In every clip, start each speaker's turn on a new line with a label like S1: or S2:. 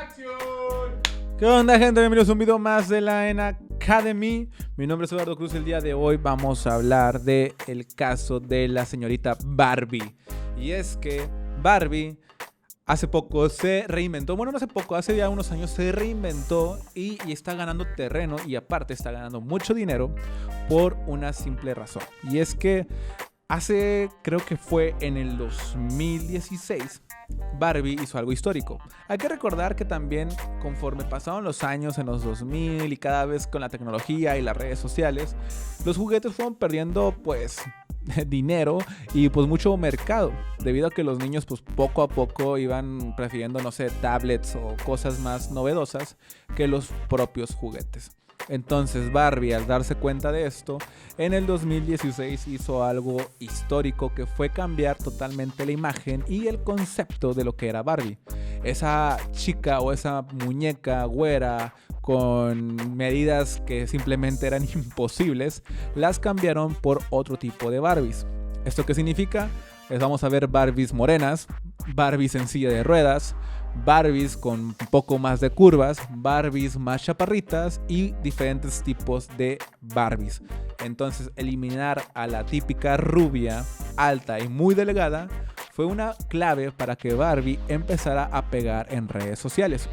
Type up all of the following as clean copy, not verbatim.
S1: ¡Acción! ¿Qué onda, gente? Bienvenidos a un video más de la EN Academy. Mi nombre es Eduardo Cruz. El día de hoy vamos a hablar del caso de la señorita Barbie. Y es que Barbie hace poco se reinventó. Bueno, no hace poco, hace ya unos años se reinventó y está ganando terreno. Y aparte está ganando mucho dinero por una simple razón. Y es que creo que fue en el 2016, Barbie hizo algo histórico. Hay que recordar que también conforme pasaron los años en los 2000 y cada vez con la tecnología y las redes sociales, los juguetes fueron perdiendo dinero y mucho mercado, debido a que los niños poco a poco iban prefiriendo, no sé, tablets o cosas más novedosas que los propios juguetes. Entonces Barbie, al darse cuenta de esto, en el 2016 hizo algo histórico, que fue cambiar totalmente la imagen y el concepto de lo que era Barbie. Esa chica o esa muñeca güera con medidas que simplemente eran imposibles, las cambiaron por otro tipo de Barbies. ¿Esto qué significa? Vamos a ver Barbies morenas, Barbies en silla de ruedas, Barbies con un poco más de curvas, Barbies más chaparritas y diferentes tipos de Barbies. Entonces, eliminar a la típica rubia, alta y muy delgada fue una clave para que Barbie empezara a pegar en redes sociales.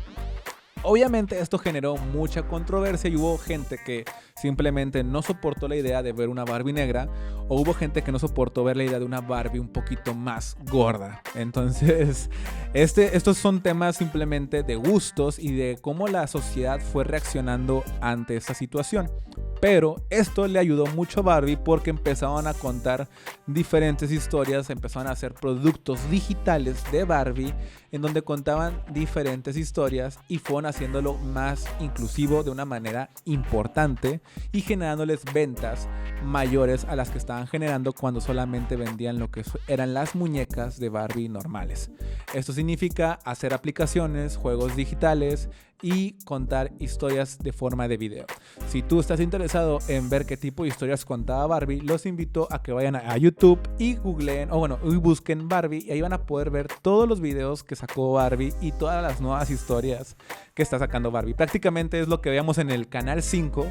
S1: Obviamente esto generó mucha controversia y hubo gente que simplemente no soportó la idea de ver una Barbie negra, o hubo gente que no soportó ver la idea de una Barbie un poquito más gorda. Entonces, estos son temas simplemente de gustos y de cómo la sociedad fue reaccionando ante esta situación. Pero esto le ayudó mucho a Barbie porque empezaron a contar diferentes historias, empezaron a hacer productos digitales de Barbie en donde contaban diferentes historias y fueron haciéndolo más inclusivo de una manera importante y generándoles ventas mayores a las que estaban generando cuando solamente vendían lo que eran las muñecas de Barbie normales. Esto significa hacer aplicaciones, juegos digitales y contar historias de forma de video. Si tú estás interesado en ver qué tipo de historias contaba Barbie, los invito a que vayan a YouTube y googleen, y busquen Barbie, y ahí van a poder ver todos los videos que sacó Barbie y todas las nuevas historias que está sacando Barbie. Prácticamente es lo que veíamos en el canal 5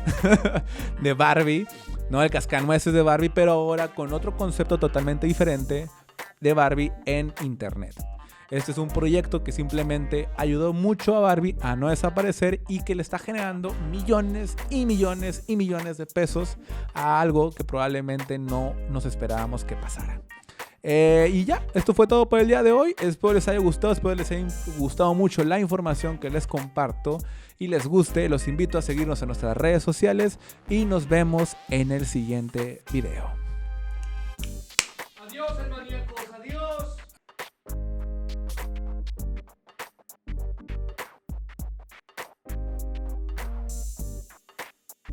S1: de Barbie, no el cascanueces de Barbie, pero ahora con otro concepto totalmente diferente de Barbie en internet. Este es un proyecto que simplemente ayudó mucho a Barbie a no desaparecer y que le está generando millones y millones y millones de pesos a algo que probablemente no nos esperábamos que pasara. Y ya, esto fue todo por el día de hoy. Espero les haya gustado, espero les haya gustado mucho la información que les comparto y les guste. Los invito a seguirnos en nuestras redes sociales y nos vemos en el siguiente video.
S2: Adiós.